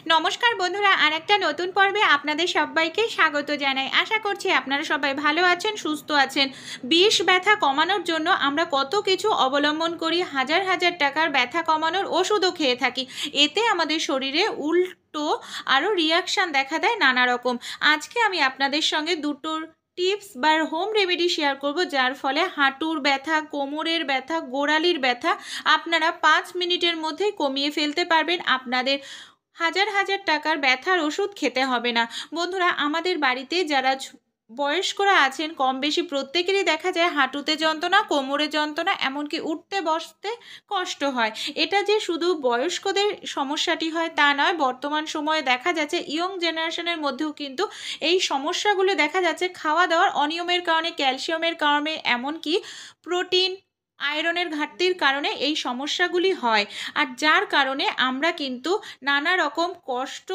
নমস্কার বন্ধুরা, আরেকটা নতুন পর্বে আপনাদের সবাইকে স্বাগত জানাই। আশা করছি আপনারা সবাই ভালো আছেন, সুস্থ আছেন। বিষ ব্যথা কমানোর জন্য আমরা কত কিছু অবলম্বন করি, হাজার হাজার টাকার ব্যথা কমানোর ওষুধও খেয়ে থাকি। এতে আমাদের শরীরে উল্টো আরও রিয়াকশান দেখা দেয় নানা রকম। আজকে আমি আপনাদের সঙ্গে দুটোর টিপস বা হোম রেমেডি শেয়ার করব, যার ফলে হাঁটুর ব্যথা, কোমরের ব্যথা, গোড়ালির ব্যথা আপনারা 5 মিনিটের মধ্যেই কমিয়ে ফেলতে পারবেন। আপনাদের হাজার হাজার টাকার ব্যথার ওষুধ খেতে হবে না। বন্ধুরা, আমাদের বাড়িতে যারা বয়স্করা আছেন, কম বেশি প্রত্যেকেরই দেখা যায় হাঁটুতে যন্ত্রণা, কোমরে যন্ত্রণা, এমনকি উঠতে বসতে কষ্ট হয়। এটা যে শুধু বয়স্কদের সমস্যাটি হয় তা নয়, বর্তমান সময়ে দেখা যাচ্ছে ইয়ং জেনারেশনের মধ্যেও কিন্তু এই সমস্যাগুলো দেখা যাচ্ছে খাওয়া দাওয়ার অনিয়মের কারণে, ক্যালসিয়ামের কারণে, এমনকি প্রোটিন আয়রনের ঘাটতির কারণে এই সমস্যাগুলি হয়। আর যার কারণে আমরা কিন্তু নানা রকম কষ্ট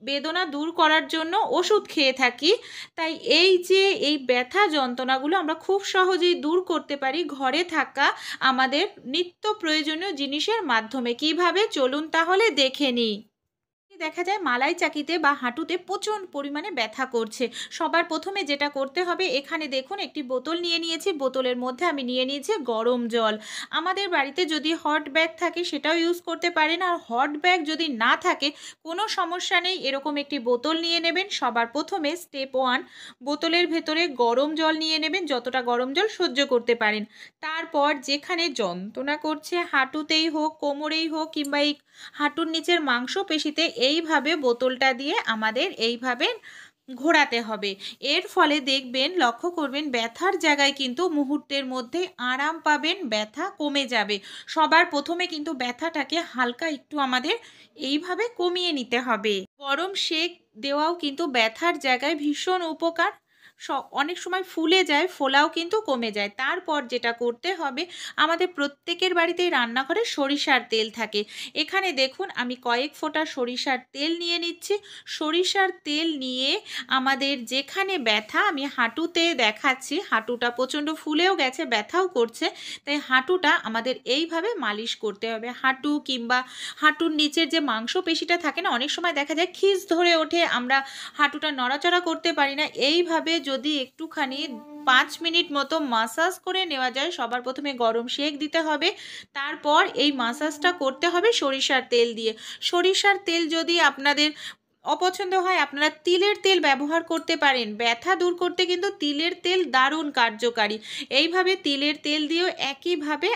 বেদনা দূর করার জন্য ওষুধ খেয়ে থাকি। তাই এই ব্যথা যন্ত্রণাগুলো আমরা খুব সহজেই দূর করতে পারি ঘরে থাকা আমাদের নিত্য প্রয়োজনীয় জিনিসের মাধ্যমে। কিভাবে, চলুন তাহলে দেখে নিই। দেখা যায় মালাই চাকিতে বা হাঁটুতে প্রচুর পরিমাণে ব্যথা করছে। সবার প্রথমে যেটা করতে হবে, এখানে দেখুন একটি বোতল নিয়ে নিয়েছি। বোতলের মধ্যে আমি নিয়ে নিয়েছি গরম জল। আমাদের বাড়িতে যদি হট ব্যাগ থাকে সেটাও ইউজ করতে পারেন, আর হট ব্যাগ যদি না থাকে কোনো সমস্যা নেই, এরকম একটি বোতল নিয়ে নেবেন। সবার প্রথমে স্টেপ 1, বোতলের ভেতরে গরম জল নিয়ে নেবেন, যতটা গরম জল সহ্য করতে পারেন। তারপর যেখানে যন্ত্রণা করছে, হাঁটুতেই হোক, কোমরেই হোক, কিংবা এই হাঁটুর নিচের মাংসপেশিতে, এইভাবে বোতলটা দিয়ে আমাদের এইভাবে ঘোরাতে হবে। এর ফলে দেখবেন, লক্ষ্য করবেন ব্যথার জায়গায় কিন্তু মুহূর্তের মধ্যে আরাম পাবেন, ব্যথা কমে যাবে। সবার প্রথমে কিন্তু ব্যথাটাকে হালকা একটু আমাদের এইভাবে কমিয়ে নিতে হবে। গরম সেক দেওয়াও কিন্তু ব্যথার জায়গায় ভীষণ উপকার। অনেক সময় ফুলে যায়, ফোলাও কিন্তু কমে যায়। তারপর যেটা করতে হবে, আমাদের প্রত্যেকের বাড়িতেই রান্নাঘরে সরিষার তেল থাকে। এখানে দেখুন আমি কয়েক ফোঁটা সরিষার তেল নিয়ে নিচ্ছি। সরিষার তেল নিয়ে আমাদের যেখানে ব্যথা, আমি হাঁটুতে দেখাচ্ছি, হাঁটুটা প্রচণ্ড ফুলেও গেছে, ব্যথাও করছে, তাই হাঁটুটা আমাদের এইভাবে মালিশ করতে হবে। হাঁটু কিংবা হাঁটুর নিচের যে মাংসপেশিটা থাকে না, অনেক সময় দেখা যায় খিঁচ ধরে ওঠে, আমরা হাঁটুটা নড়াচড়া করতে পারি না। এইভাবে যদি একটুখানি 5 মিনিট মতো মাসাজ করে নেওয়া যায়, সবার প্রথমে গরম সেক দিতে হবে, তারপর এই মাসাজটা করতে হবে সরিষার তেল দিয়ে। সরিষার তেল যদি আপনাদের অপছন্দ হয়, আপনারা তিলের তেল ব্যবহার করতে পারেন। ব্যথা দূর করতে কিন্তু তিলের তেল দারুণ কার্যকারী। এইভাবে তিলের তেল দিয়েও একইভাবে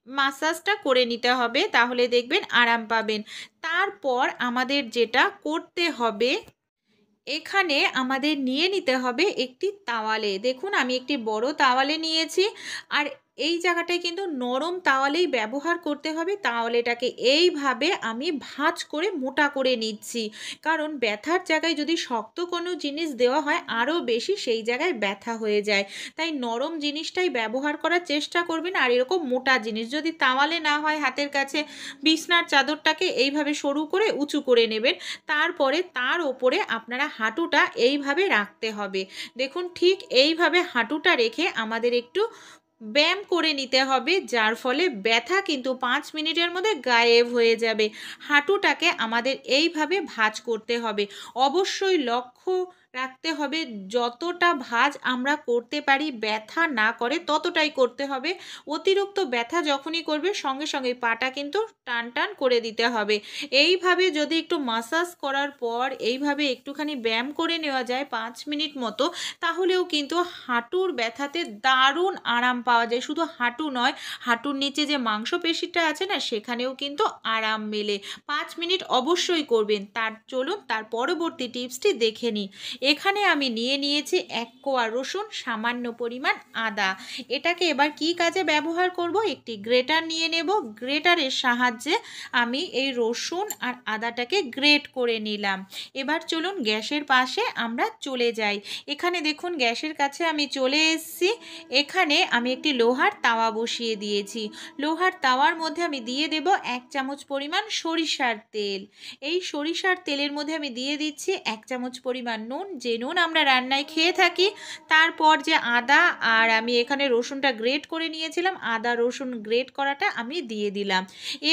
মাসাজটা করে নিতে হবে, তাহলে দেখবেন আরাম পাবেন। তারপর আমাদের যেটা করতে হবে, এখানে আমাদের নিয়ে নিতে হবে একটি তাওয়ালে। দেখুন আমি একটি বড় তাওয়ালে নিয়েছি, আর এই জায়গাটায় কিন্তু নরম তাওয়ালেই ব্যবহার করতে হবে। তাওয়ালেটাকে এইভাবে আমি ভাঁজ করে মোটা করে নিচ্ছি, কারণ ব্যথার জায়গায় যদি শক্ত কোনো জিনিস দেওয়া হয় আরও বেশি সেই জায়গায় ব্যথা হয়ে যায়। তাই নরম জিনিসটাই ব্যবহার করার চেষ্টা করবেন। আর এরকম মোটা জিনিস যদি তাওয়ালে না হয়, হাতের কাছে বিছনার চাদরটাকে এইভাবে সরু করে উঁচু করে নেবেন। তারপরে তার ওপরে আপনারা হাঁটুটা এইভাবে রাখতে হবে। দেখুন ঠিক এইভাবে হাঁটুটা রেখে আমাদের একটু ব্যায়াম করে নিতে হবে, যার ফলে ব্যথা কিন্তু 5 মিনিটের মধ্যে গায়েব হয়ে যাবে। হাঁটুটাকে আমাদের এইভাবে ভাঁজ করতে হবে। অবশ্যই লক্ষ্য রাখতে হবে, যতটা ভাঁজ আমরা করতে পারি ব্যথা না করে ততটাই করতে হবে। অতিরিক্ত ব্যথা যখনই করবে, সঙ্গে সঙ্গে পাটা কিন্তু টান টান করে দিতে হবে। এইভাবে যদি একটু মাসাজ করার পর এইভাবে একটুখানি ব্যায়াম করে নেওয়া যায় 5 মিনিট মতো, তাহলেও কিন্তু হাঁটুর ব্যথাতে দারুণ আরাম পাওয়া যায়। শুধু হাঁটু নয়, হাঁটুর নিচে যে মাংসপেশিটা আছে না, সেখানেও কিন্তু আরাম মেলে। 5 মিনিট অবশ্যই করবেন। চলুন তার পরবর্তী টিপসটি দেখে নিই। এখানে আমি নিয়ে নিয়েছি 1 কোয়া রসুন, সামান্য পরিমাণ আদা। এটাকে এবার কি কাজে ব্যবহার করব, একটি গ্রেটার নিয়ে নেব। গ্রেটারের সাহায্যে আমি এই রসুন আর আদাটাকে গ্রেট করে নিলাম। এবার চলুন গ্যাসের পাশে আমরা চলে যাই। এখানে দেখুন গ্যাসের কাছে আমি চলে এসেছি। এখানে আমি একটি লোহার তাওয়া বসিয়ে দিয়েছি। লোহার তাওয়ার মধ্যে আমি দিয়ে দেব 1 চামচ পরিমাণ সরিষার তেল। এই সরিষার তেলের মধ্যে আমি দিয়ে দিচ্ছি 1 চামচ পরিমাণ নুন, যে নুন আমরা রান্নায় খেয়ে থাকি। তারপর যে আদা আর আমি এখানে রসুনটা গ্রেট করে নিয়েছিলাম, আদা রসুন গ্রেট করাটা আমি দিয়ে দিলাম।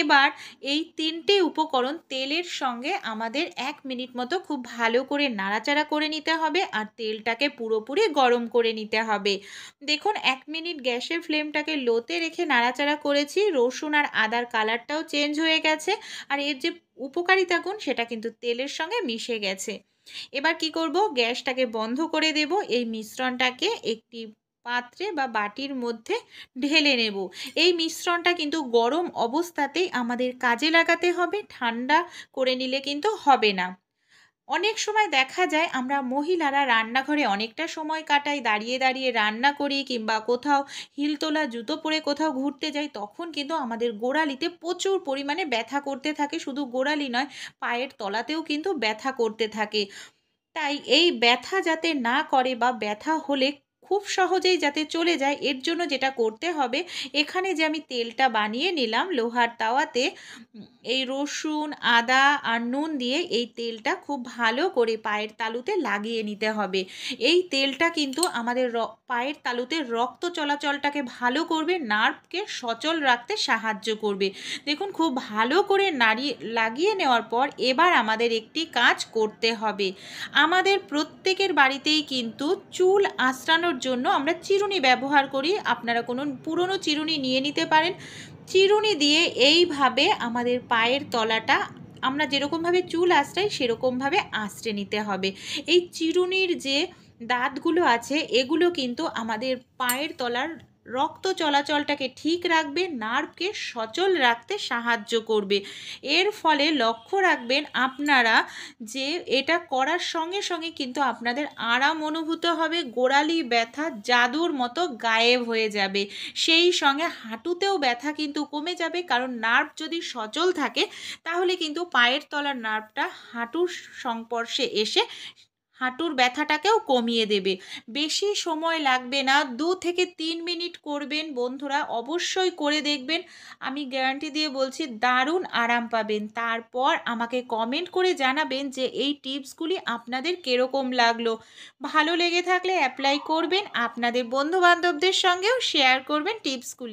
এবার এই 3টে উপকরণ তেলের সঙ্গে আমাদের 1 মিনিট মতো খুব ভালো করে নাড়াচাড়া করে নিতে হবে আর তেলটাকে পুরোপুরি গরম করে নিতে হবে। দেখুন 1 মিনিট গ্যাসের ফ্লেমটাকে লোতে রেখে নাড়াচাড়া করেছি, রসুন আর আদার কালারটাও চেঞ্জ হয়ে গেছে আর এর যে উপকারিতা গুণ সেটা কিন্তু তেলের সঙ্গে মিশে গেছে। এবার কি করব, গ্যাসটাকে বন্ধ করে দেব, এই মিশ্রণটাকে একটি পাত্রে বা বাটির মধ্যে ঢেলে নেব। এই মিশ্রণটা কিন্তু গরম অবস্থাতেই আমাদের কাজে লাগাতে হবে, ঠান্ডা করে নিলে কিন্তু হবে না। অনেক সময় দেখা যায় আমরা মহিলারা রান্নাঘরে অনেকটা সময় কাটাই, দাঁড়িয়ে দাঁড়িয়ে রান্না করি কিংবা কোথাও হিলতোলা জুতো পরে কোথাও ঘুরতে যাই, তখন কিন্তু আমাদের গোড়ালিতে প্রচুর পরিমাণে ব্যথা করতে থাকে। শুধু গোড়ালি নয়, পায়ের তলাতেও কিন্তু ব্যথা করতে থাকে। তাই এই ব্যথা যাতে না করে বা ব্যথা হলে খুব সহজেই যাতে চলে যায়, এর জন্য যেটা করতে হবে, এখানে যে আমি তেলটা বানিয়ে নিলাম লোহার তাওয়াতে, এই রসুন আদা আর নুন দিয়ে এই তেলটা খুব ভালো করে পায়ের তালুতে লাগিয়ে নিতে হবে। এই তেলটা কিন্তু আমাদের পায়ের তালুতে রক্ত চলাচলটাকে ভালো করবে, নার্ভকে সচল রাখতে সাহায্য করবে। দেখুন খুব ভালো করে লাগিয়ে নেওয়ার পর এবার আমাদের একটি কাজ করতে হবে। আমাদের প্রত্যেকের বাড়িতেই কিন্তু চুল আঁচড়ানোর জন্য আমরা চিরুনি ব্যবহার করি। আপনারা কোনো পুরনো চিরুনি নিয়ে নিতে পারেন। চিরুনি দিয়ে এইভাবে আমাদের পায়ের তলাটা আমরা যেরকমভাবে চুল আঁচড়াই সেরকমভাবে আঁচড়ে নিতে হবে। এই চিরুনির যে দাঁতগুলো আছে এগুলো কিন্তু আমাদের পায়ের তলার রক্ত চলাচলটাকে ঠিক রাখবে, নার্ভকে সচল রাখতে সাহায্য করবে। এর ফলে লক্ষ্য রাখবেন আপনারা যে এটা করার সঙ্গে সঙ্গে কিন্তু আপনাদের আরাম অনুভূত হবে, গোড়ালি ব্যথা জাদুর মতো গায়েব হয়ে যাবে। সেই সঙ্গে হাঁটুতেও ব্যথা কিন্তু কমে যাবে, কারণ নার্ভ যদি সচল থাকে তাহলে কিন্তু পায়ের তলার নার্ভটা হাঁটুর সংস্পর্শে এসে হাঁটুর ব্যথাটাকেও কমিয়ে দেবে। বেশি সময় লাগবে না, 2 থেকে 3 মিনিট করবেন বন্ধুরা, অবশ্যই করে দেখবেন। আমি গ্যারান্টি দিয়ে বলছি দারুণ আরাম পাবেন। তারপর আমাকে কমেন্ট করে জানাবেন যে এই টিপসগুলি আপনাদের কিরকম লাগলো। ভালো লেগে থাকলে অ্যাপ্লাই করবেন, আপনাদের বন্ধুবান্ধবদের সঙ্গেও শেয়ার করবেন টিপসগুলি।